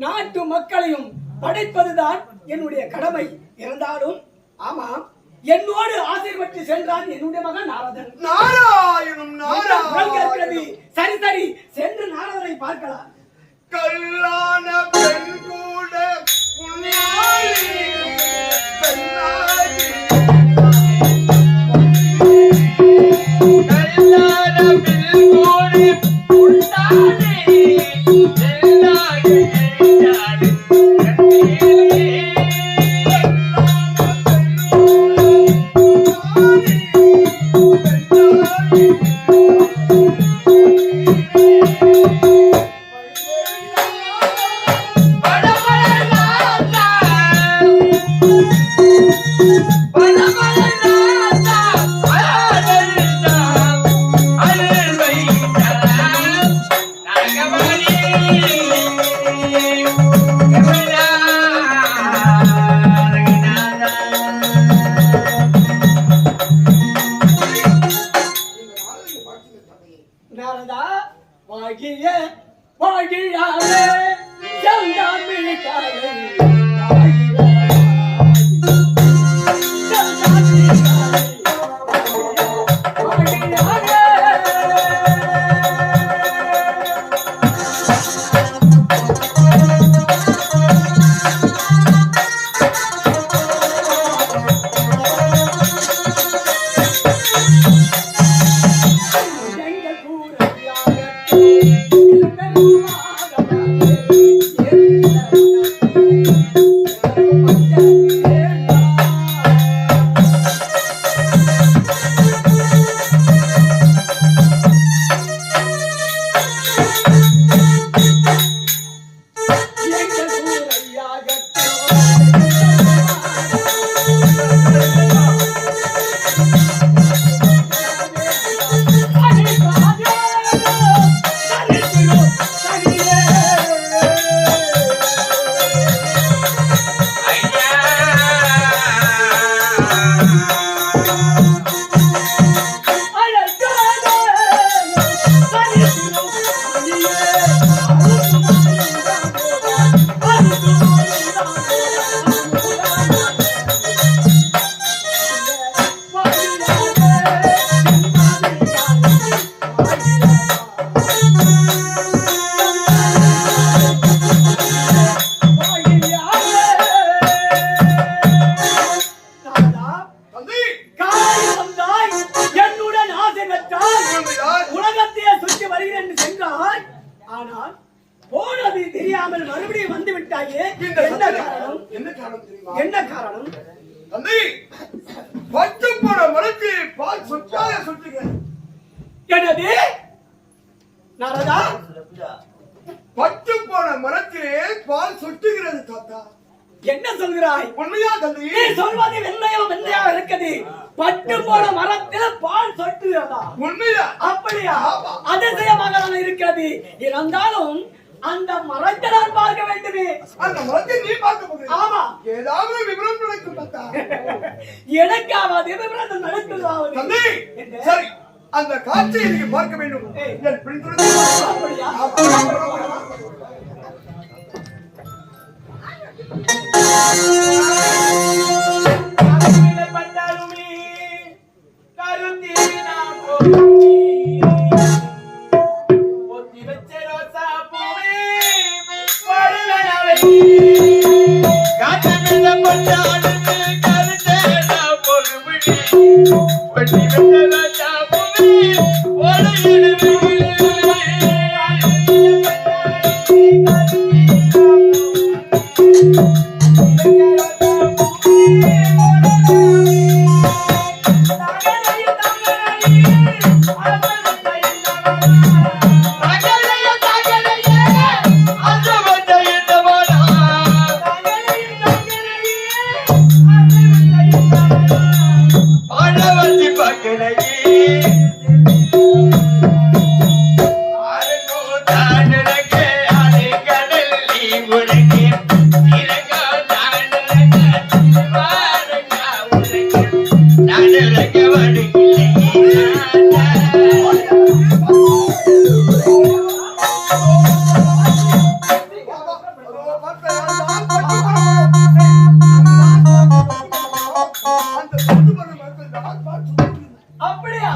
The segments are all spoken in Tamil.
நாட்டு மக்களையும் படைப்பதுதான் என்னுடைய கடமை. இருந்தாலும் ஆமாம், என்னோடு ஆசைப்பட்டு சென்றான் என்னுடைய மகன் நாரதன். நாராயணம் நாராயணம். சரி சரி, சென்று நாரதனை பார்க்கலாம். கல்லான பெண் கூட புண்ணியாளி பெண்ணாகி கல்லான பெண் கூட புண்ணாளி பெண்ணாகி படம் என்னது இந்த என்ன சந்தேகம் காரணம்? என்ன காரணம் தெரியுமா? என்ன காரணம்? தந்தை பச்சை போன மரத்தை பால் சொட்டாக சுட்டுகிறேன். என்னது நாரதா? பச்சை போன மரத்திலே பால் சொட்டுகிறது தாத்தா. என்ன சொல்கிறாய்? உண்மையா தந்தை? நீ சொல்வது வெண்மையா இருக்குது. பட்டு போன மரத்தில் பால் சொட்டுகிறதா? உண்மையா? அப்படியா? அதிசயமாக தான் இருக்கிறது. இருந்தாலும் அந்த மரத்தை நான் பார்க்க வேண்டுமே. அந்த மரத்தை நீ பார்க்க போகிறீங்க? ஆமா. ஏதாவது விவரம் நடக்கும் தாத்தா. எனக்காவது விவரம் நடக்குதாவது. தந்தை சரி, அந்த காட்சியை நீங்க பார்க்க வேண்டும். என் பின்தொடர்ந்து அப்படியா? பட்டாலுமே கருந்தீனா போய் ஒத்தி வச்ச ரோசா பூவே வருவனவை காத்தமில்ல பட்டாலுமே கருந்தேனா பொறுமுடி ஒத்தி வச்ச ரோசா பூவே வருவனவை அப்படியா?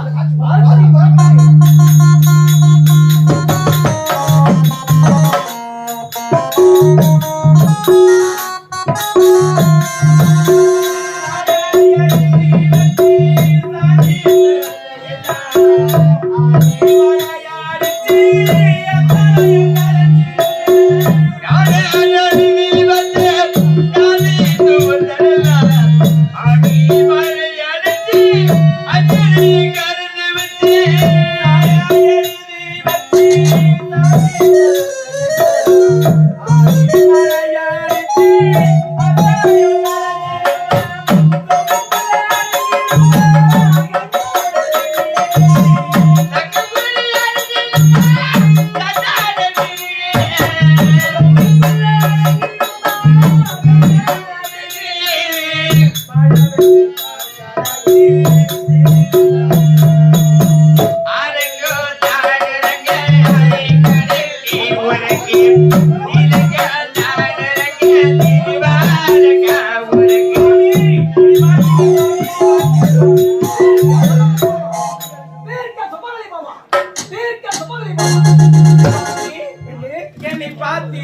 என்னை பார்த்து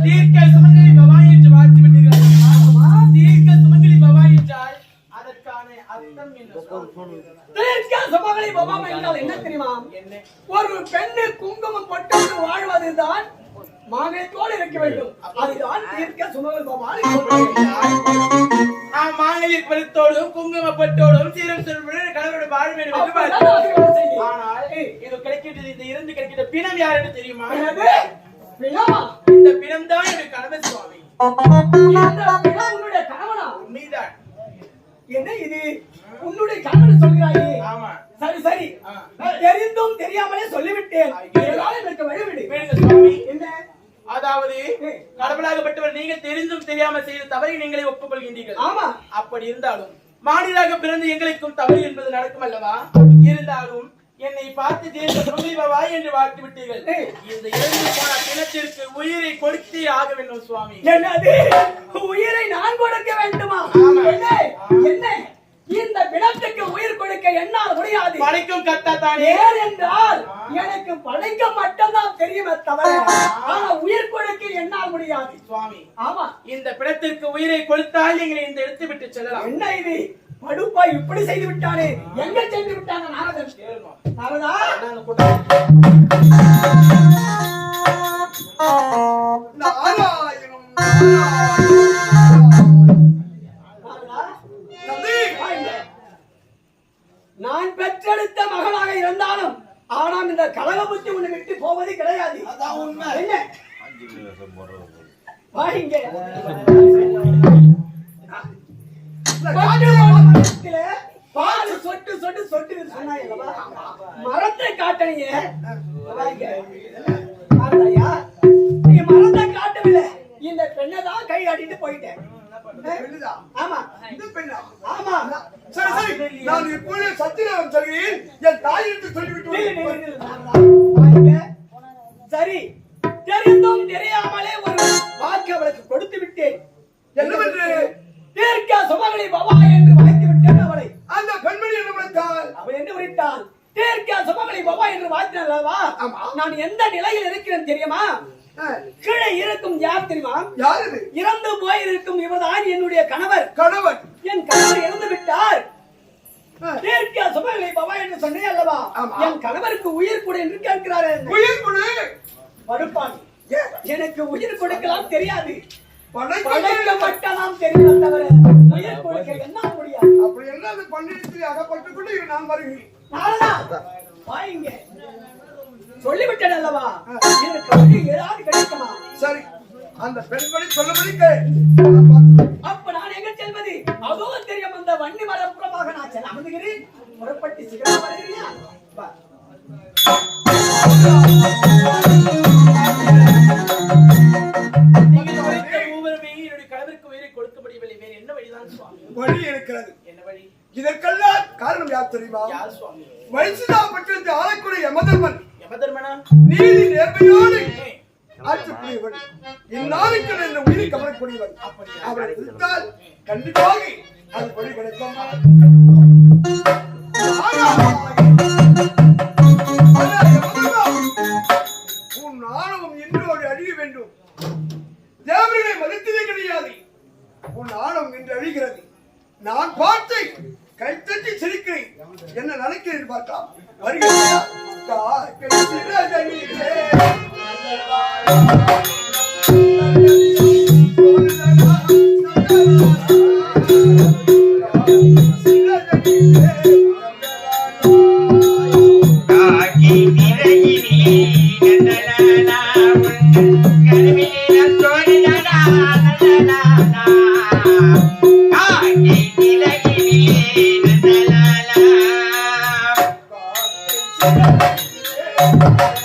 தீர்க்க சுமங்கலி பவானி என்று வாழ்த்து விட்டீர்கள். தீர்க்க சுமங்கலி பவானி என்றால் அதற்கான அர்த்தம் என்ன? தீர்க்க சுமங்கலி பவானி என்றால் என்ன தெரியுமா? ஒரு பெண்ணு குங்குமம் போட்டு வாழ்வதுதான் மாங்கல்யத்தோடு இருக்க வேண்டும். அதுதான் தீர்க்க சுமங்கலி பவானி. மாங்கல்ய பரித்தோடும் குங்குமப்பட்டோடும் சீரம் சொல்வதுடன் கணவரோடு வாழ வேண்டும் என்று வாழ்த்து. ஆனால் இது கிடைக்கின்றது, இந்த இருந்து கிடைக்கின்ற பிணம் யார் என்று தெரியுமா? இந்த பிணம் தான் என்னுடைய கணவர் சுவாமி. உன்னுடைய கணவனா? உண்மைதான். என்ன இது உன்னுடைய கணவன் சொல்கிறாயே? ஆமா. சரி சரி, தெரிந்தும் தெரியாமலே சொல்லிவிட்டேன். எனக்கு வழிவிடு. வேணுங்க சுவாமி. என்ன? அதாவது கடவுளாகப்பட்டவர் நீங்கள் தெரிந்தும் தெரியாமல் செய்த தவறை நீங்களே ஒப்புக்கொள்கின்றீர்கள். ஆமா. அப்படி இருந்தாலும் மாநிலாக பிறந்து எங்களுக்கும் தவறு என்பது நடக்கும் அல்லவா? இருந்தாலும் என்னை பார்த்து தேச சுமங்கலி என்று வாழ்த்து விட்டீர்கள். இந்த இறந்து போன பிணத்திற்கு உயிரை கொடுத்தே ஆக வேண்டும் சுவாமி. என்னது? உயிரை நான் கொடுக்க வேண்டுமா? என்ன? என்ன? இந்த பிணத்துக்கு உயிர் கொடுக்க என்னால் முடியாது. படைக்கும் கத்தா தானே. ஏனென்றால் எனக்கு படைக்க மட்டும்தான் தெரியுமே தவிர ஆனா உயிர் கொடுக்க என்னால் முடியாது சுவாமி. ஆமா. இந்த பிணத்திற்கு உயிரை கொடுத்தால் எங்களை இந்த எடுத்து விட்டு செல்லலாம். என்ன இது படுப்பா இப்படி செய்து விட்டானே? எங்க சென்று விட்டாங்க நாரதன்? நாரதா, நாராயணம் தந்தை, நான் பெற்றெடுத்த மகனாக இருந்தாலும் ஆனால் இந்த கலக புத்தி ஒண்ணு விட்டு போவது கிடையாது. அதான் உண்மை. என்ன வாங்க பால் சொட்டு சொட்டு சொட்டு சொன்னாங்க. மரத்தை காட்டலையே நீ மரத்தை காட்டவில்லை. இந்த பெண்ணை தான் கை ஆடிட்டு போயிட்டேன். பெண்ணுதா? ஆமா இந்த பெண்ணா? ஆமா. சரி சரி, நான் இப்பொழுது சத்தியம் சொல்கிறேன். என் தாயிற்கு சொல்லிவிட்டு வாங்க. சரி, தெரிந்தும் தெரியாமலே ஒரு வாக்கு அவளுக்கு கொடுத்து விட்டேன். என்னவென்று? தீர்க்க சுமங்கலி பவா என்று வாய்த்து விட்டேன் அவளை. அந்த பெண்மணி என்ன விட்டாள்? அவள் என்ன விட்டாள்? தீர்க்க சுமங்கலி பவா என்று வாய்த்தினாள் அல்லவா? நான் எந்த நிலையில் இருக்கிறேன் தெரியுமா? கீழே இருக்கும் யார் தெரியுமா? யார் இது? இறந்து போயிருக்கும் இவர்தான் என்னுடைய கணவர். கணவன். என் கணவர் இறந்து விட்டார். தீர்க்க சுமங்கலி பவா என்று சொன்னேன் அல்லவா? என் கணவருக்கு உயிர் கொடு என்று கேட்கிறார். உயிர் கொடு? படுப்பான். எனக்கு உயிர் கொடுக்கலாம் தெரியாது. படைக்க படைக்கப்பட்டலாம் தெரியும் தவிர உயிர் கொடுக்க என்ன முடியாது. அப்படி எல்லாம் அந்த பண்டிகத்தில் அகப்பட்டுக் கொண்டு நான் வருகிறேன். நாரதா, வாங்க. சொல்லிவிட்டேன் அல்லவா? எனக்கு வழி ஏதாவது கிடைக்குமா? சரி, அந்த பெண்மணி சொல்லபடி கேள். அப்ப நான் எங்க செல்வது? அதோ தெரியும் அந்த வன்னி மரப்புறமாக நான் செல்ல அமர்ந்துகிறேன். புறப்பட்டு சீக்கிரம் வருகிறியா? வா. வழி இருக்கிறது. என்ன வழி? இதற்கெல்லாம் காரணம் யார் தெரியுமா? யார் சுவாமி? வைஷ்ணவப்பட்டினத்தை ஆளக்கூடிய யமதர்மன் யமதர்மனா? நீதி நேர்மையோடு ஆட்சிக்குரியவன். இந்நாளுக்கு இந்த உயிரை கவரக்கூடியவன். அவரை குறித்தால் கண்டிப்பாக அது வழி கிடைக்கும். உன் ஆணவம் இன்றோடு அழிய வேண்டும். தேவர்களை மதித்ததே கிடையாது. உன் ஆணவம் இன்று அழிகிறது. நான் பார்த்து கைத்தட்டி சிரிக்கிறேன். என்ன நினைக்கிறேன் பார்க்கலாம். வருகிறேன். Thank you.